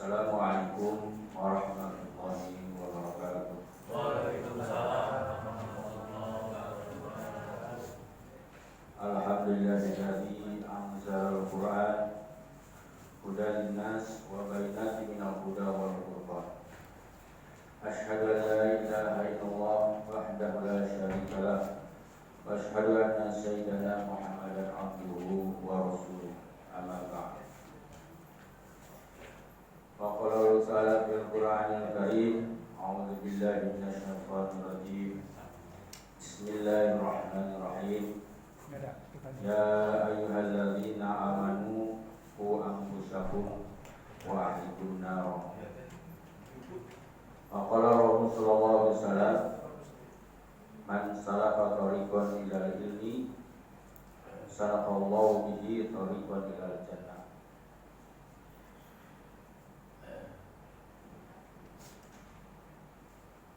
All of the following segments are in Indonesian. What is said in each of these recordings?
Assalamualaikum warahmatullahi wabarakatuh. Waalaikumsalam warahmatullahi wabarakatuh. Alhamdulillahilladzi anzalal Qur'an hudan linnas wa bayyinatin minal huda wal furqan. Asyhadu an la ilaha illallah wahdahu la syarika lah wa asyhadu anna sayyidana Muhammadan abduhu wa rasuluh. Amma ba'd. Faqala Allah ta'ala fil Qur'anil Karim, a'udzu billahi minasy syaithanir rajim. Bismillahirrahmanirrahim. Ya ayyuhalladzina amanu qu anfusakum wa ahlikum nar. Faqala Rasulullah sallallahu alaihi wasallam, man salaka tariqan ilal ilmi salaqallahu bihi tariqan ilal jannah.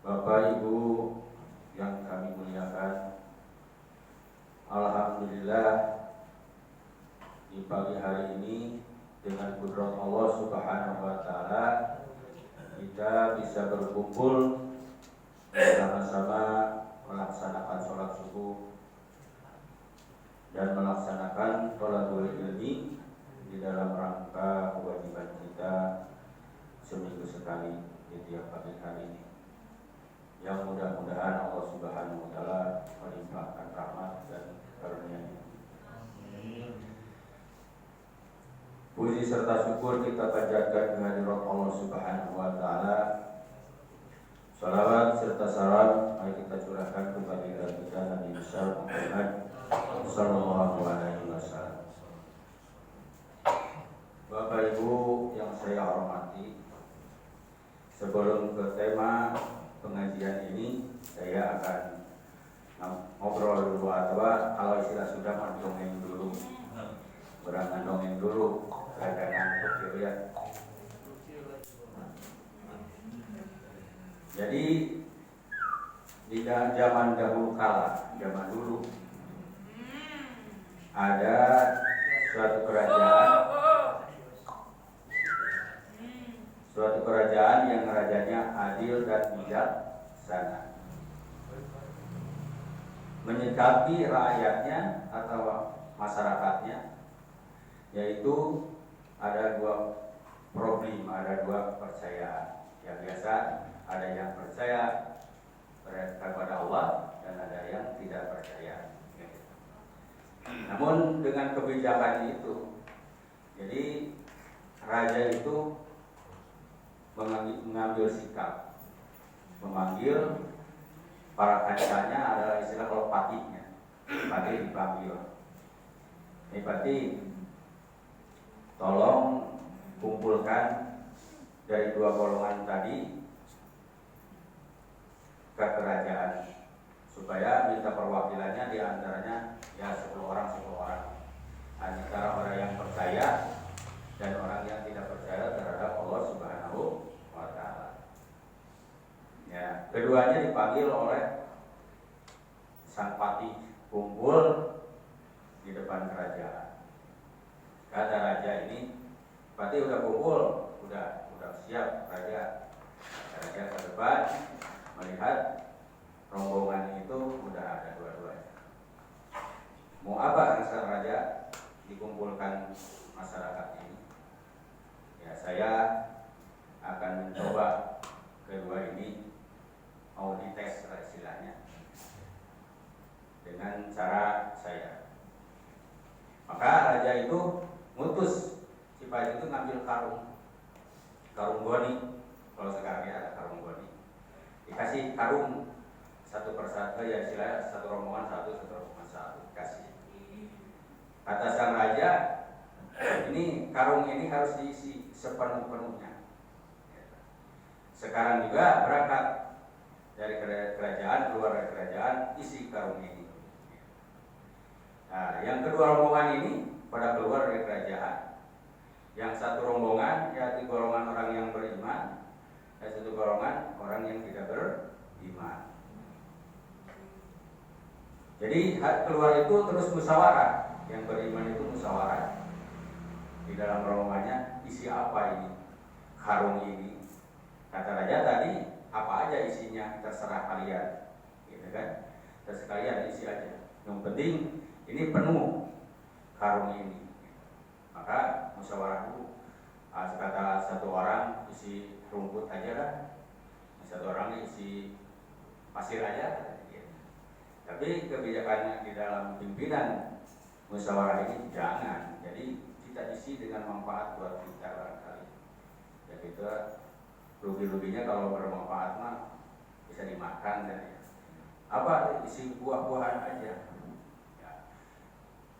Bapak Ibu yang kami muliakan, alhamdulillah di pagi hari ini dengan kudrat Allah Subhanahu wa taala kita bisa berkumpul bersama-sama melaksanakan sholat subuh dan melaksanakan thalathul ilmi di dalam rangka kewajiban kita seminggu sekali di tiap pagi hari ini. Yang mudah-mudahan Allah Subhanahu wa taala melimpahkan rahmat dan karunia-Nya. Puji serta syukur kita panjatkan kehadirat Allah Subhanahu wa taala. Salawat serta salam mari kita curahkan kepada kita Nabi besar Muhammad sallallahu alaihi wasallam. Bapak Ibu yang saya hormati, sebelum ke tema pengajian ini saya akan ngobrol dulu atau kalau istilah sudah mendongeng dulu, berangan dongeng dulu, kadang kecil ya. Jadi di zaman dahulu kala, zaman dulu ada suatu kerajaan yang rajanya adil dan bijaksana, menyikapi rakyatnya atau masyarakatnya, yaitu ada dua problem, ada dua kepercayaan. Yang biasa ada yang percaya kepada Allah dan ada yang tidak percaya. Namun dengan kebijakan itu, jadi raja itu mengambil sikap, memanggil para kancanya, adalah istilah kalau patihnya, patih dipanggil. Ini patih, tolong kumpulkan dari dua golongan tadi ke kerajaan supaya minta perwakilannya di antaranya ya 10 orang antara orang yang percaya dan orang yang tidak percaya terhadap Allah Subhanahu wa taala. Ya, keduanya dipanggil oleh sang patih, kumpul di depan kerajaan. Kata raja ini, patih udah kumpul, udah siap raja. Raja ke depan melihat rombongan itu udah ada dua-duanya. Mau apa sang raja dikumpulkan masyarakat ini? Ya, saya akan mencoba kedua ini, mau dites istilahnya dengan cara saya. Maka raja itu ngutus si patih itu ngambil karung goni. Kalau sekarang ya ada karung goni, dikasih karung satu persatu, ya istilahnya satu rombongan satu dikasih. Kata sang raja, ini karung ini harus diisi sepenuh-penuhnya. Sekarang juga berangkat dari kerajaan, keluar dari kerajaan, isi karung ini. Nah, yang kedua rombongan ini pada keluar dari kerajaan. Yang satu rombongan yaitu golongan orang yang beriman, dan satu golongan orang yang tidak beriman. Jadi keluar itu terus musyawarah. Yang beriman itu musyawarah di dalam rombongannya, isi apa ini? karung ini. Kata raja tadi, apa aja isinya terserah kalian, gitu kan? Terserah kalian isi aja. Yang penting ini penuh karung ini. Maka musyawarah dulu. Kata satu orang isi rumput aja lah, satu orang isi pasir aja. Tapi kebijakannya di dalam pimpinan musyawarah ini jangan. Jadi kita isi dengan manfaat buat kita barangkali. Ya kita rugi-ruginya kalau bermanfaat mah bisa dimakan dan apa isi buah-buahan aja.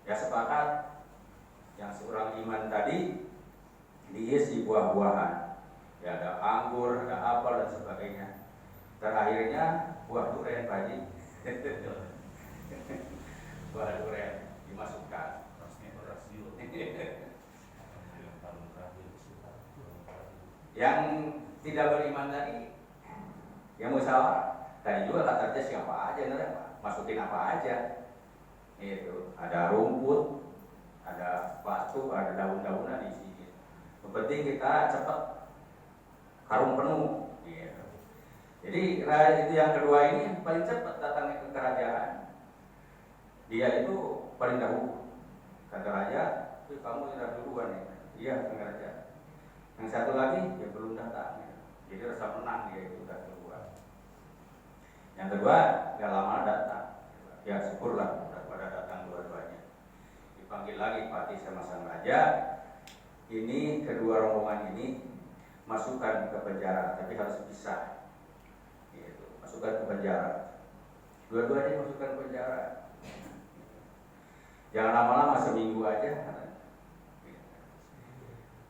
Ya sepakat yang seorang iman tadi diisi buah-buahan. Ya ada anggur, ada apel dan sebagainya. Terakhirnya buah durian Pak Haji. Buah durian dimasukkan. Yang tidak beriman tadi, yang musyawarah tadi juga katanya siapa aja, masukin apa aja. Itu ada rumput, ada batu, ada daun-daunan di sini. Yang penting kita cepat karung penuh. Gitu. Jadi itu yang kedua ini paling cepat datangnya ke kerajaan. Dia itu paling dahulu. Kata raja, kamu sudah duluan ya. Iya, kata raja. Yang satu lagi dia belum datang. Ya. Jadi rasa menang dia itu sudah duluan. Yang kedua gak lama datang. Ya syukurlah pada datang dua-duanya. Dipanggil lagi Patih sama sang raja. Ini kedua rombongan ini masukkan ke penjara, tapi harus pisah. Gitu. Masukkan ke penjara. Dua-duanya masukkan ke penjara. Jangan lama-lama, seminggu aja.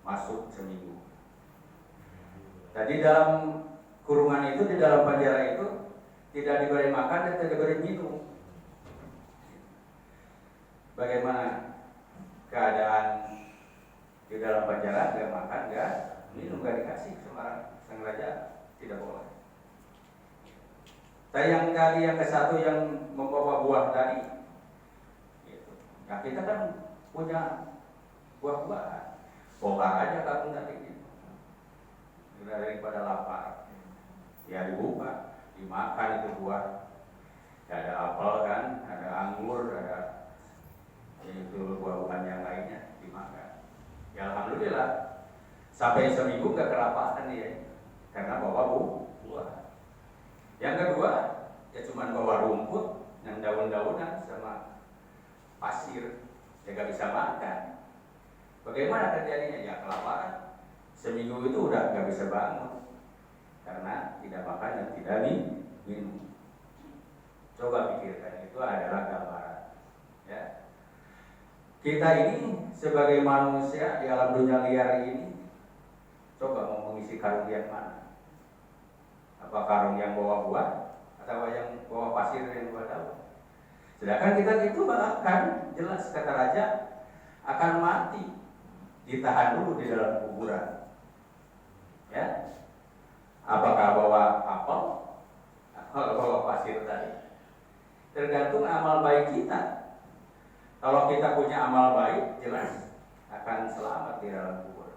Masuk seminggu. Tadi dalam kurungan itu, di dalam penjara itu tidak diberi makan dan tidak diberi minum. Bagaimana keadaan di dalam penjara? Gak makan, gak minum, gak dikasih sama sang raja, tidak boleh. Tapi yang tadi yang ke satu yang membawa buah tadi, gitu. Nah kita kan punya buah-buahan, bongkar aja kamu tadi, gitu. Daripada lapar, ya dibuka, dimakan itu buah. Ya, ada apel kan, ada anggur, ada itu buah-buahan yang lainnya dimakan. Ya alhamdulillah sampai seminggu nggak kelaparan ya, karena bawa buah. Yang kedua ya cuma bawa rumput dan daun-daunan sama pasir, ya nggak bisa makan. Bagaimana terjadinya? Ya kelaparan. Seminggu itu udah nggak bisa bangun karena tidak makan dan tidak minum. Coba pikirkan, itu adalah gambaran. Ya. Kita ini sebagai manusia di alam dunia liar ini, coba mau mengisi karung yang mana? Apa karung yang bawa buah atau yang bawa pasir yang bawa daun? Sedangkan kita itu akan jelas kata raja akan mati, ditahan dulu di dalam kuburan. Ya, apakah bawa apel atau bawa pasir tadi? Tergantung amal baik kita. Kalau kita punya amal baik, jelas akan selamat di dalam kubur.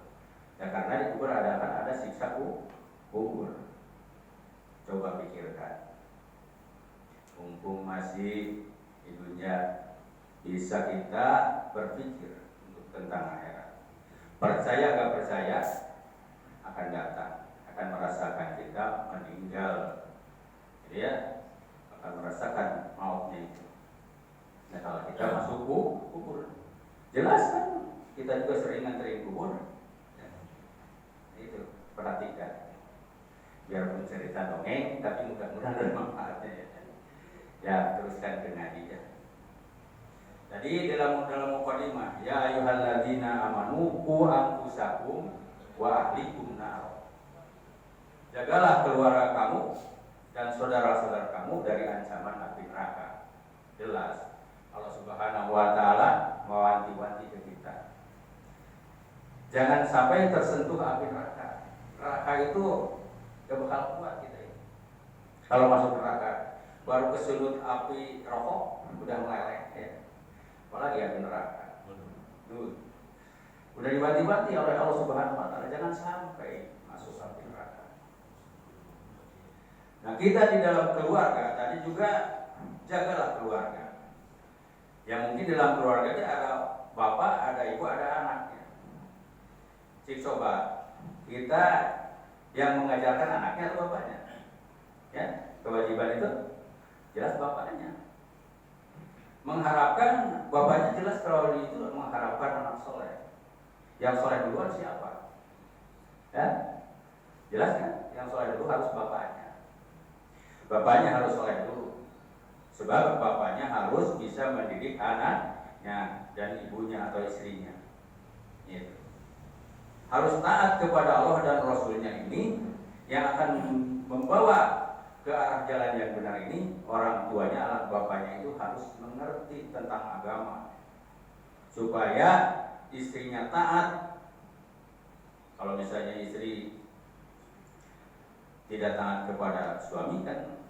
Ya karena di kubur akan ada siksa kubur. Coba pikirkan. Mumpung masih di dunia, bisa kita berpikir untuk tentang akhirat. Percaya gak percaya akan datang, akan merasakan kita meninggal. Jadi ya akan merasakan mautnya itu. Nah kalau kita masuk kubur, jelas kan kita juga sering nganterin kubur. Nah, itu perhatikan. Biarpun cerita dongeng, tapi mudah-mudahan ada manfaatnya ya. Ya teruskan ke ngaji ya. Jadi dalam mukadimah, ya ayyuhalladzina amanu qu anfusakum wa ahlikum nar. Jagalah keluarga kamu dan saudara-saudara kamu dari ancaman api neraka. Jelas Allah Subhanahu wa taala mewanti-wanti ke kita. Jangan sampai tersentuh api neraka. Neraka itu gak bakal kuat kita ini. Kalau masuk neraka, baru kesulut api rokok udah meleleh ya. Apalagi api neraka. Udah diwanti-wanti oleh Allah Subhanahu wa taala, jangan sampai masuk api neraka. Nah, kita di dalam keluarga tadi juga jagalah keluarga. Yang mungkin dalam keluarga itu ada bapak, ada ibu, ada anaknya. Cik coba, kita yang mengajarkan anaknya atau bapaknya? Ya, kewajiban itu jelas bapaknya. Mengharapkan bapaknya jelas kalau itu mengharapkan anak soleh. Yang soleh duluan siapa? Ya, jelas kan? Yang soleh dulu harus bapaknya. Bapaknya harus soleh dulu. Sebab bapaknya harus bisa mendidik anaknya dan ibunya atau istrinya. Gitu. Harus taat kepada Allah dan Rasulnya ini yang akan membawa ke arah jalan yang benar ini. Orang tuanya, anak bapaknya itu harus mengerti tentang agama supaya istrinya taat. Kalau misalnya istri tidak taat kepada suami kan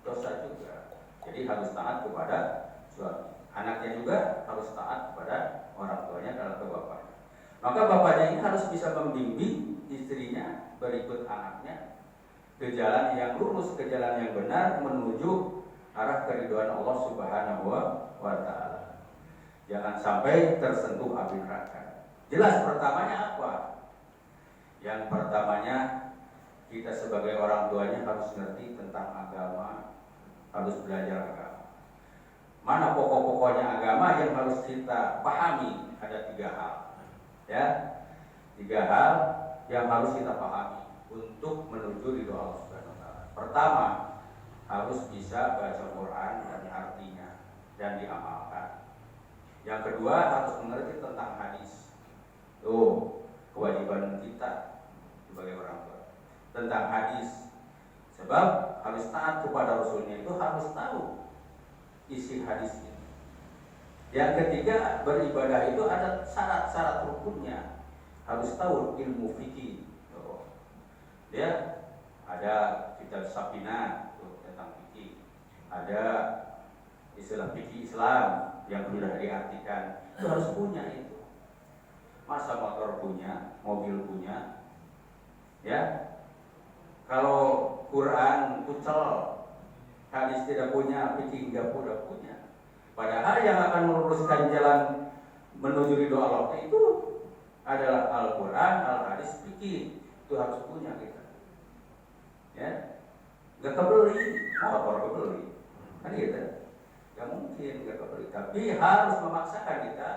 dosa juga. Jadi harus taat kepada suami. Anaknya juga harus taat kepada orang tuanya dalam ke bapaknya. Maka bapaknya ini harus bisa membimbing istrinya berikut anaknya ke jalan yang lurus, ke jalan yang benar menuju arah keridhaan Allah Subhanahu wa taala. Jangan sampai tersentuh api neraka. Jelas pertamanya apa? Yang pertamanya kita sebagai orang tuanya harus ngerti tentang agama, harus belajar agama. Mana pokok-pokoknya agama yang harus kita pahami? Ada 3 hal. Ya, 3 hal yang harus kita pahami untuk menuju ridho Allah Subhanahu wa taala. Pertama, harus bisa baca Quran dan artinya dan diamalkan. Yang kedua, harus mengerti tentang hadis. Tuh, kewajiban kita sebagai orang tua tentang hadis. Sebab harus taat kepada Rasulnya itu harus tahu isi hadis ini. Yang ketiga, beribadah itu ada syarat-syarat rukunnya. Harus tahu ilmu fikih. Dia ada kitab Safinah tentang fikih. Ada istilah fikih Islam yang sudah diartikan. Itu harus punya itu. Masa motor punya, mobil punya. Ya. Kalau Quran kucel, hadis tidak punya, fikih enggak punya. Padahal yang akan meluruskan jalan menuju ridho Allah itu adalah Al-Quran, Al-Hadis, fikih. Itu harus punya kita. Ya, nggak kebeli, motor kebeli, kan gitu. Nggak mungkin nggak kebeli, tapi harus memaksakan kita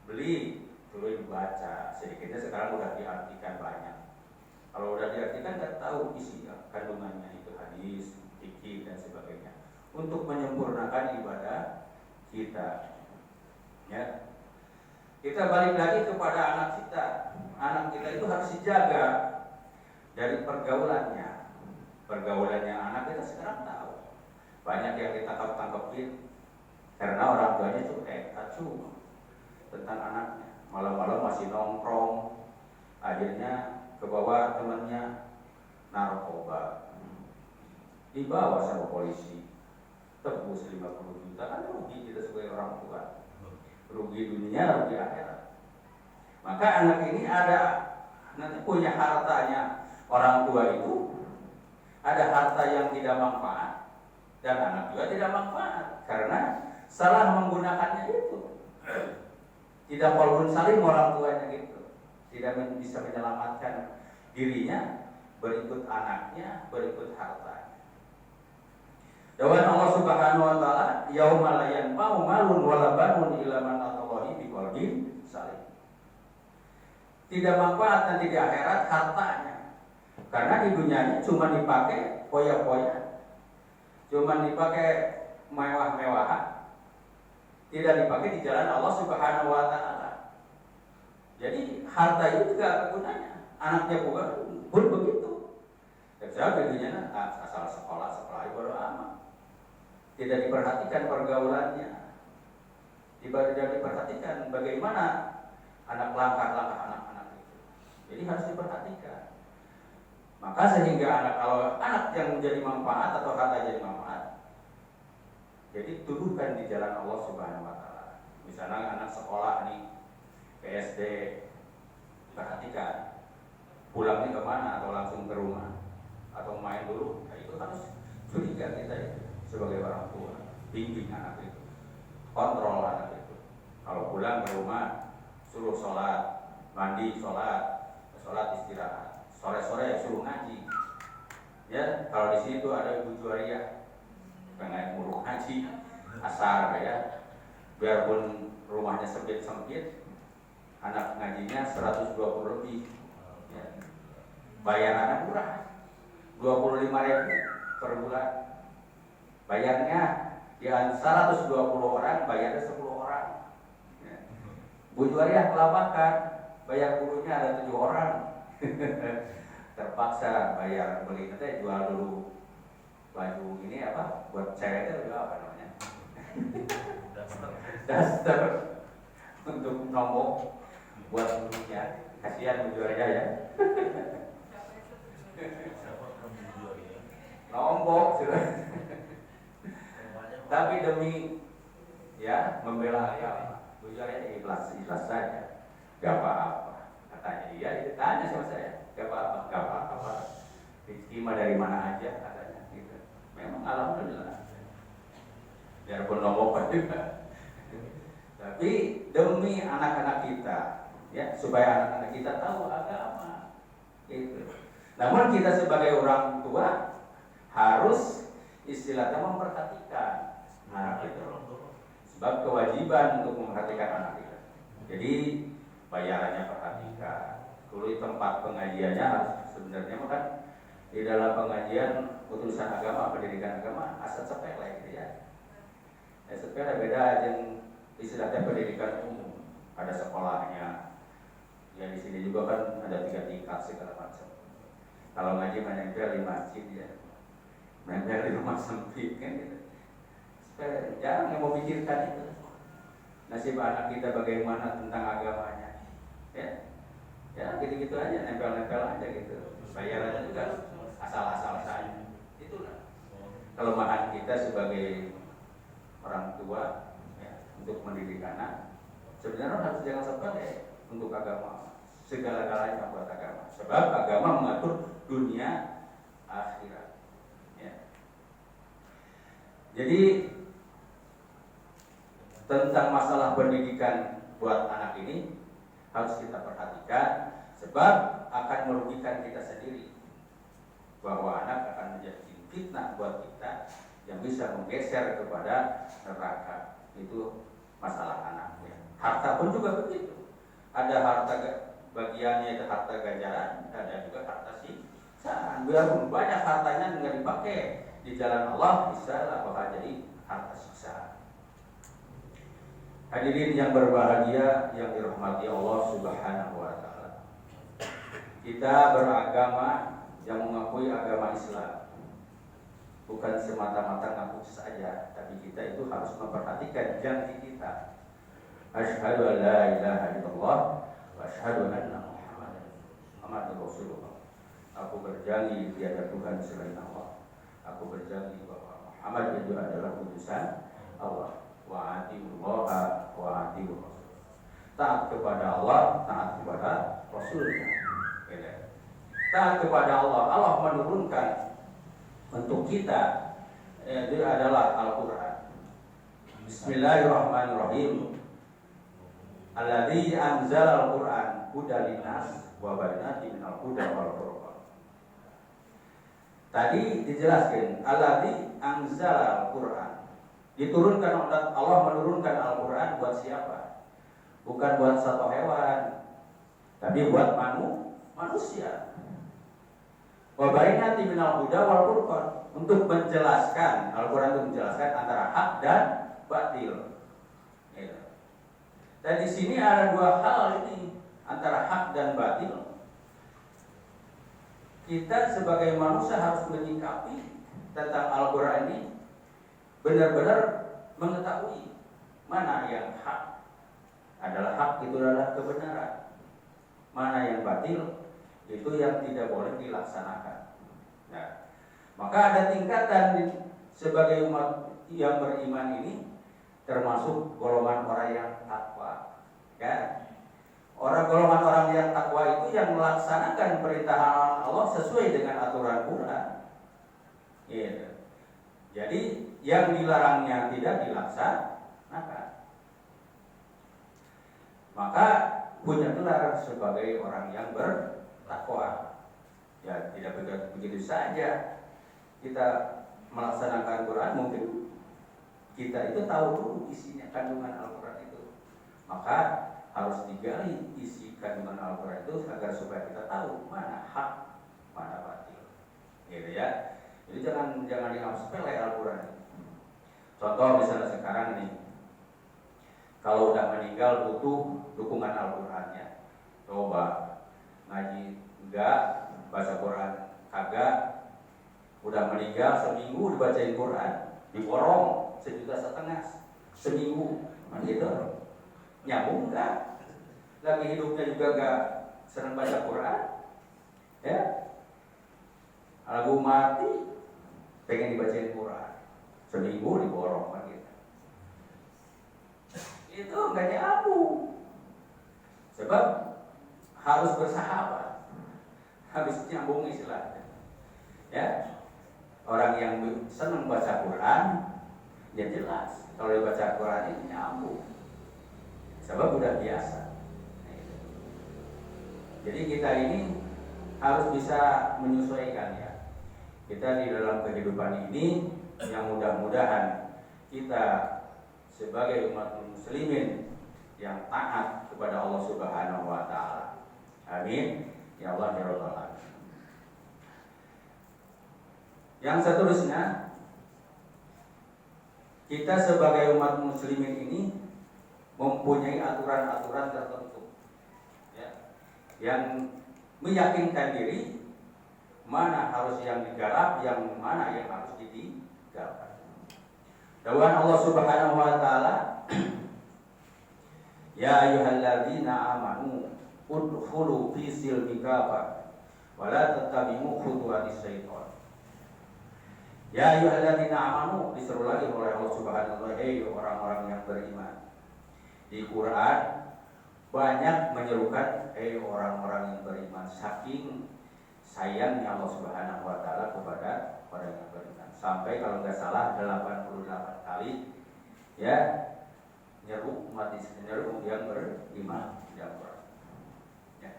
beli, terus dibaca. Sedikitnya sekarang udah diartikan banyak. Kalau udah diartikan nggak tahu isi kandungannya itu hadis, fikih dan sebagainya. Untuk menyempurnakan ibadah kita, ya. Kita balik lagi kepada anak kita. Anak kita itu harus dijaga dari pergaulannya. Pergaulannya anak kita sekarang tahu. Banyak yang ditangkap-tangkapin karena orang tuanya cuek, acuh tentang anaknya. Malam-malam masih nongkrong, akhirnya ke bawah temannya narkoba. Dibawa sama polisi, tebus 50 juta, kan rugi kita sebagai orang tua. Rugi dunia, rugi akhirat. Maka anak ini ada nanti punya hartanya. Orang tua itu ada harta yang tidak manfaat dan anak juga tidak manfaat karena salah menggunakannya itu. Tidak walaupun saling orang tuanya gitu, tidak bisa menyelamatkan dirinya, berikut anaknya, berikut hartanya. Dawan Allah Subhanahu wa taala, yauma la yanfa'u malun wala banun illa man atallahi biqalbin salim. Tidak manfaat nanti di akhirat hartanya. Karena di dunia ini cuma dipakai poya-poya, cuma dipakai mewah-mewahan, tidak dipakai di jalan Allah Subhanahu wa taala. Jadi harta itu juga gunanya. Anaknya pun begitu. Kecuali di dunia asal sekolah bodo amat. Tidak diperhatikan pergaulannya, tidak diperhatikan bagaimana anak langkah-langkah anak-anak itu. Jadi harus diperhatikan. Maka sehingga kalau anak yang menjadi manfaat atau harta jadi manfaat, jadi tuduhkan di jalan Allah Subhanahu wa taala. Misalnya anak sekolah nih, PSD, perhatikan pulangnya kemana atau langsung ke rumah atau main dulu, nah, itu harus curiga kita itu sebagai orang tua, bimbing anak itu, kontrol anak itu. Kalau pulang ke rumah suruh sholat, mandi, sholat istirahat, sore-sore suruh ngaji. Ya, kalau di situ ada Ibu Juwaria pengen ngurus ngaji asar ya, biarpun rumahnya sempit, anak ngajinya 120 lebih ya. Bayarannya murah 25.000 per bulan, bayarnya ya 120 orang bayarnya 10 orang ya. Bu Juwaria kelabakan, bayar gurunya ada 7 orang terpaksa bayar, beli nanti jual dulu baju ini apa buat cewek itu juga apa namanya daster untuk nombok buat gurunya, kasihan Bu Juwaria ya. Nombok sudah. Tapi demi ya membela agama, Bu Juwaria ikhlas saja, gak apa-apa katanya. Iya, ditanya sama saya, gak apa-apa, rezeki mah dari mana aja katanya gitu. Memang alhamdulillah, biarpun nombok juga. Tapi demi anak-anak kita ya, supaya anak-anak kita tahu agama gitu. Namun kita sebagai orang tua harus istilahnya memperhatikan anak itu, sebab kewajiban untuk memperhatikan anak kita. Jadi bayarannya perhatikan, dulu tempat pengajiannya harus sebenarnya kan di dalam pengajian urusan agama, pendidikan agama asal sepele gitu ya. Sepele beda yang istilahnya pendidikan umum, ada sekolahnya. Ya di sini juga kan ada 3 tingkat segala macam. Kalau ngaji menempel di masjid ya, menempel di rumah sempit kan gitu. Jarang yang memikirkan itu. Nasib anak kita bagaimana tentang agamanya, ya, ya gitu-gitu aja, nempel-nempel aja gitu. Bayarannya juga asal-asal saja. Itulah kelemahan kita sebagai orang tua ya, untuk mendidik anak. Sebenarnya harus jangan sepele untuk agama, segala-galanya buat agama. Sebab agama mengatur dunia akhirat. Ya. Jadi tentang masalah pendidikan buat anak ini harus kita perhatikan, sebab akan merugikan kita sendiri, bahwa anak akan menjadi fitnah buat kita yang bisa menggeser kepada neraka. Itu masalah anak ya. Harta pun juga begitu, ada harta bagiannya itu harta ganjaran, ada juga harta siksaan. Biarpun banyak hartanya nggak dipakai di jalan Allah, bisa lah bakal jadi harta siksaan. Hadirin yang berbahagia yang dirahmati Allah Subhanahu wa taala. Kita beragama yang mengakui agama Islam bukan semata-mata ngaku saja, tapi kita itu harus memperhatikan janji kita. Asyhadu an la ilaha illallah wa asyhadu anna Muhammadan Rasulullah. Aku berjanji tiada Tuhan selain Allah. Aku berjanji bahwa Muhammad itu adalah utusan Allah. Wa atiullaha wa atiur rasul. Taat kepada Allah, taat kepada Rasulnya. Taat kepada Allah. Allah menurunkan untuk kita itu adalah Al-Quran. Bismillahirrahmanirrahim. Alladzi anzala al-Quran hudan linnas wa bayyinatin minal huda wal furqan. Tadi dijelaskan alladzi anzala al-Quran. Diturunkan Allah, menurunkan Al-Quran buat siapa? Bukan buat satu hewan, tapi buat manusia. Wa bayyinatin minal huda wal furqan, untuk menjelaskan, Al-Quran itu menjelaskan antara hak dan batil. Dan di sini ada 2 hal ini, antara hak dan batil. Kita sebagai manusia harus menyikapi tentang Al-Quran ini, benar-benar mengetahui mana yang hak adalah hak, itu adalah kebenaran, mana yang batil itu yang tidak boleh dilaksanakan. Nah, maka ada tingkatan sebagai umat yang beriman ini, termasuk golongan orang yang takwa, kan? Orang golongan orang yang takwa itu yang melaksanakan perintah Allah sesuai dengan aturan Quran. Gitu. Jadi yang dilarangnya tidak dilaksanakan, maka punya gelar sebagai orang yang bertakwa. Ya tidak begitu saja kita melaksanakan Quran, mungkin kita itu tahu dulu isinya kandungan Al-Quran itu, maka harus digali isi kandungan Al-Quran itu agar supaya kita tahu mana hak, mana batil, gitu ya. Jadi jangan dianggap sepele Al-Quran. Contoh misalnya sekarang nih, kalau udah meninggal butuh dukungan Al-Qurannya, coba ngaji enggak, baca Quran kagak, udah meninggal seminggu dibacain Quran, diborong 1,5 juta seminggu, gitu. Nyambung enggak? Lagi hidupnya juga enggak senang baca Quran, ya. Lagu mati pengen dibacain Quran, seminggu diborong gitu. Itu enggak nyambung. Sebab harus bersahabat, habis nyambung istilahnya. Ya, orang yang senang baca Quran, ya jelas kalau dibaca Quran ini nyambung. Sebab udah biasa. Jadi kita ini harus bisa menyesuaikan ya. Kita di dalam kehidupan ini yang mudah-mudahan kita sebagai umat muslimin yang taat kepada Allah Subhanahu wa taala. Amin. Ya Allah ya Rabbal alamin. Yang seterusnya, kita sebagai umat muslimin ini mempunyai aturan-aturan tertentu ya, yang meyakinkan diri mana harus yang digarap, yang mana yang harus ditinggalkan. Dawuhan Allah Subhanahu wa taala, ya ayyuhalladzina amanu udkhulu fi silmi kafah wa la tattabi'u khutuwatis syaitan. Ya ayyuhalladzina amanu, diseru lagi oleh Allah Subhanahu wa taala, hei orang-orang yang beriman. Di Quran banyak menyerukan hei orang-orang yang beriman, saking sayangnya Allah Subhanahu wa taala kepada orang yang beriman. Sampai kalau nggak salah 88 kali ya nyeru umat Islam yang beriman di Al-Qur'an. Ya.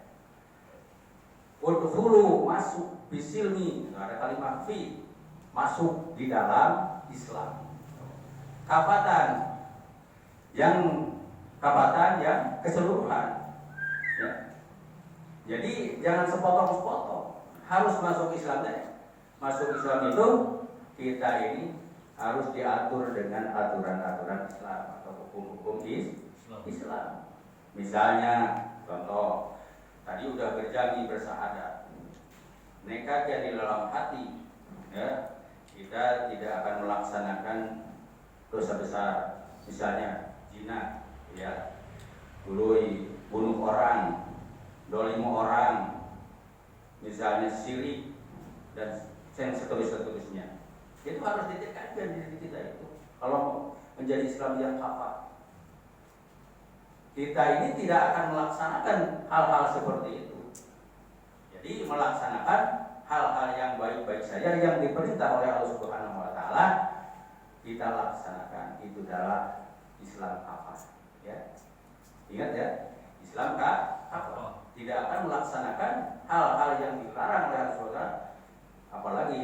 Udkhulu, masuk, bisilmi, ada kalimat fi, masuk di dalam Islam. Kafatan yang keseluruhan. Ya. Jadi jangan sepotong-sepotong, harus masuk Islam deh. Masuk Islam itu kita ini harus diatur dengan aturan-aturan Islam atau hukum-hukum Islam. Misalnya, contoh, tadi udah berjanji bersahadat, nekat yang di dalam hati, ya, kita tidak akan melaksanakan dosa besar, misalnya zina, ya, bunuh orang, dolimu orang, misalnya syirik dan seterusnya. Itu harus ditekadkan diri kita itu. Kalau menjadi Islam yang kafah, kita ini tidak akan melaksanakan hal-hal seperti itu. Jadi melaksanakan hal-hal yang baik-baik saja yang diperintah oleh Allah Subhanahu wa taala kita laksanakan. Itu adalah Islam kafah, ya. Ingat ya, Islam kafah. Tidak akan melaksanakan hal-hal yang dilarang oleh Allah Subhanahu wa taala, apalagi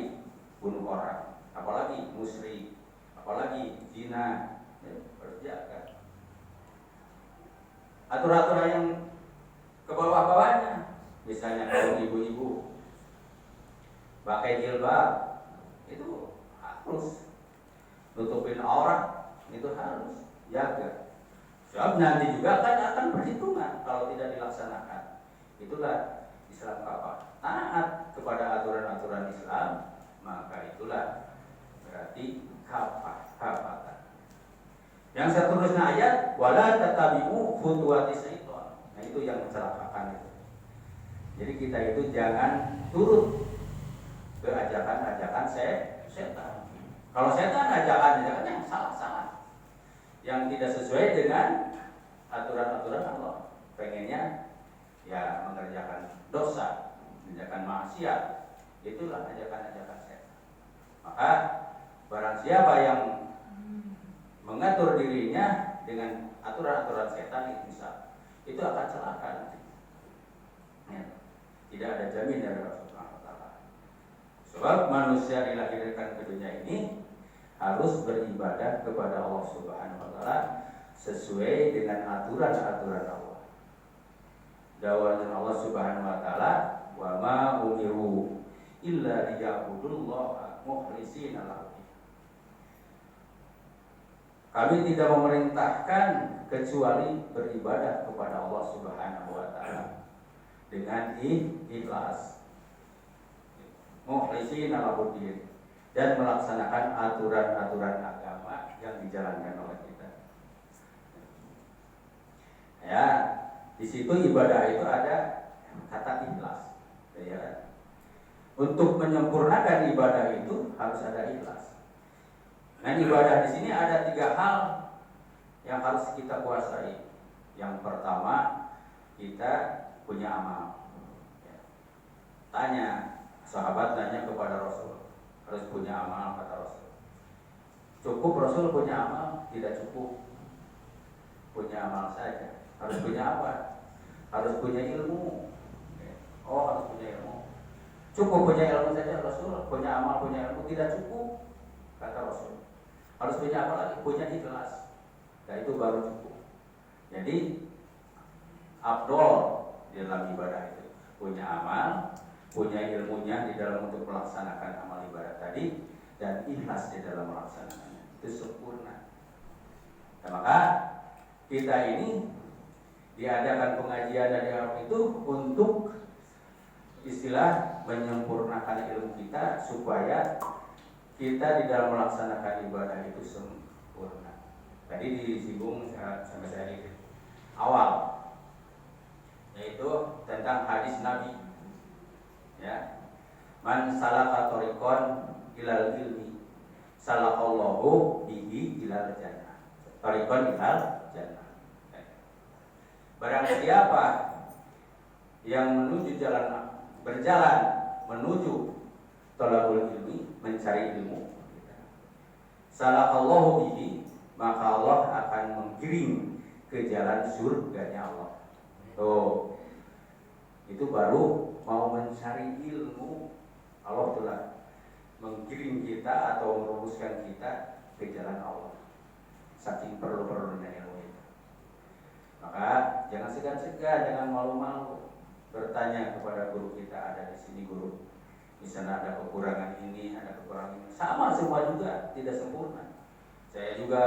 bunuh orang, apalagi musyrik, apalagi zina, ya, harus jaga. Aturan-aturan yang ke bawah-bawahnya, misalnya kaum ibu-ibu pakai jilbab, itu harus nutupin aurat, itu harus jaga. Sebab nanti juga akan perhitungan kalau tidak dilaksanakan. Itulah Islam kafah. Taat kepada aturan-aturan Islam, maka itulah berarti kafah. Yang seterusnya ayat wala tatabi'u khutuwatis syaitan. Nah, itu yang mencelakakan itu. Jadi kita itu jangan turut ke ajakan-ajakan setan. Kalau setan ajakan-ajakan yang salah-salah, yang tidak sesuai dengan aturan-aturan Allah, pengennya ya mengerjakan dosa, mengerjakan maksiat, itulah ajakan-ajakan setan. Maka barang siapa yang mengatur dirinya dengan aturan-aturan setan itu akan celaka nanti. Ya. Tidak ada jamin dari Allah Subhanahu wa taala. Sebab manusia dilahirkan ke dunia ini harus beribadah kepada Allah Subhanahu wa taala sesuai dengan aturan-aturan Allah. Dawuh Allah Subhanahu wa taala, "Wa ma umiru illa liya'budullaha mukhlishina lahu." Kami tidak memerintahkan kecuali beribadah kepada Allah Subhanahu wa taala dengan ikhlas, mukhlishina lahu din, dan melaksanakan aturan-aturan agama yang dijalankan oleh kita. Ya, di situ ibadah itu ada kata ikhlas. Ya. Untuk menyempurnakan ibadah itu harus ada ikhlas. Nah, ibadah di sini ada 3 hal yang harus kita kuasai. Yang pertama, kita punya amal. Ya. Tanya, sahabat tanya kepada Rasul, harus punya amal, kata Rasul. Cukup Rasul punya amal? Tidak cukup punya amal saja. Harus punya apa? Harus punya ilmu. Oh, harus punya ilmu. Cukup punya ilmu saja Rasul, punya amal, punya ilmu tidak cukup, kata Rasul. Harus punya apa lagi? Punya ikhlas. Nah, itu baru cukup. Jadi afdol di dalam ibadah itu punya amal, punya ilmunya di dalam untuk melaksanakan amal ibadah tadi, dan ikhlas di dalam melaksanakannya. Itu sempurna. Nah, maka kita ini diadakan pengajian dan dialog itu untuk istilah menyempurnakan ilmu kita supaya kita di dalam melaksanakan ibadah itu sempurna. Tadi disinggung sama saya di awal, yaitu tentang hadis Nabi. Ya, man salaka thariqan ilal ilmi salakallahu bihi ilal jannah. Thariqan ilal jannah. Barang siapa yang berjalan menuju thalabul ilmi, mencari ilmu, salakallahu bihi, maka Allah akan menggiring ke jalan surganya Allah. Tuh, itu baru mau mencari ilmu, Allah telah menggiring kita atau merumuskan kita ke jalan Allah. Saking perlu-perlunya ilmu itu. Maka jangan segan-segan, jangan malu-malu bertanya kepada guru kita. Ada di sini guru, misalnya ada kekurangan ini, ada kekurangan ini, sama semua juga, tidak sempurna. Saya juga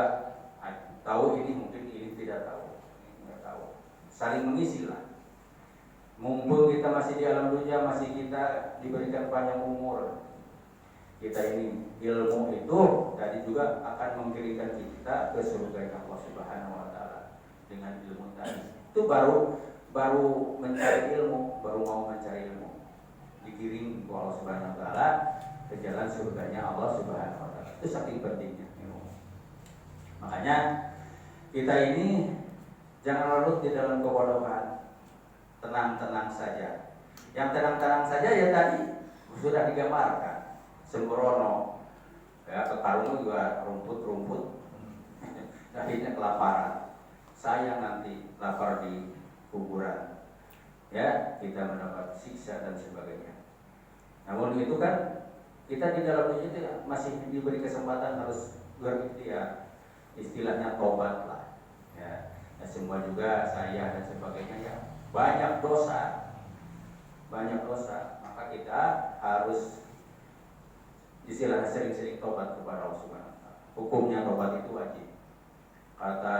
tahu ini, mungkin ini tidak tahu, saling mengisi lah. Mumpung kita masih di alam dunia, masih kita diberikan panjang umur, kita ini ilmu itu tadi juga akan mengirimkan kita ke surga Allah Subhanahu wa taala dengan ilmu tadi. Itu baru mencari ilmu, baru mau mencari ilmu, dikirim ke Allah Subhanahu wa taala ke jalan surganya Allah Subhanahu wa taala. Itu saking pentingnya ilmu. Makanya kita ini jangan larut di dalam kebodohan, tenang-tenang saja. Yang tenang-tenang saja ya tadi sudah digambarkan, sembrono, ya, kekarung juga rumput-rumput, akhirnya kelaparan. Sayang nanti lapar di kuburan, ya, kita mendapat siksa dan sebagainya. Namun itu kan kita di dalam dunia itu masih diberi kesempatan harus berikhtiar, istilahnya tobat lah, ya. Ya, semua juga saya dan sebagainya ya banyak dosa, maka kita harus istilahnya sering-sering tobat kepada Allah Subhanahu wa taala. Hukumnya tobat itu wajib. Kata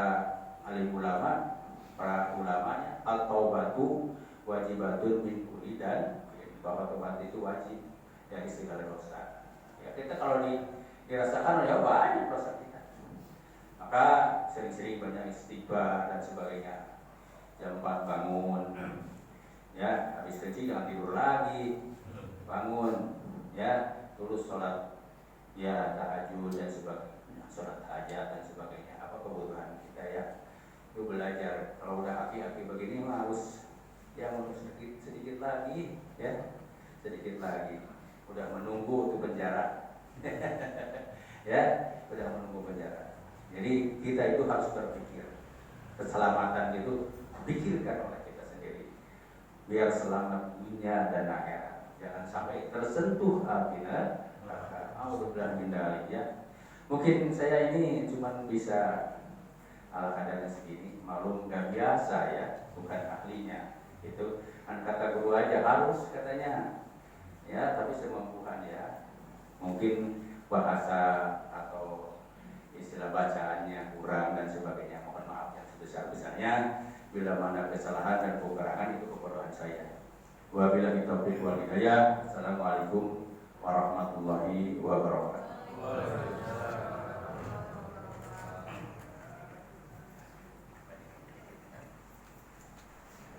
alim ulama, para ulamanya, at-taubatu wajibatun min kulli dan, bahwa tobat itu wajib dari segala dosa. Ya, kita kalau dirasakan ya banyak dosa kita. Maka sering-sering banyak istighfar dan sebagainya. Jam 4 bangun, ya, habis kencing jangan tidur lagi, bangun, ya, terus sholat, ya, tahajud dan sebagainya, sholat hajat dan sebagainya. Apa kebutuhan kita ya? Itu belajar. Kalau udah aki-aki begini mah harus yang untuk sedikit lagi, ya, sedikit lagi, udah menunggu tuh penjara, ya, udah menunggu penjara. Jadi kita itu harus berpikir, keselamatan itu pikirkan oleh kita sendiri, biar selamat dunia dan akhirat. Jangan sampai tersentuh api neraka. Alhamdulillah min dzalik, ya. Mungkin saya ini cuma bisa ala kadarnya segini, maklum nggak biasa ya, bukan ahlinya. Itu kan kata guru aja harus katanya, ya, tapi semampuan ya. Mungkin bahasa atau istilah bacaannya kurang dan sebagainya. Mohon maaf yang sebesar-besarnya. Bila mana kesalahan dan kekurangan itu kebodohan saya. Wabillahi taufiq wal hidayah. Assalamualaikum warahmatullahi wabarakatuh.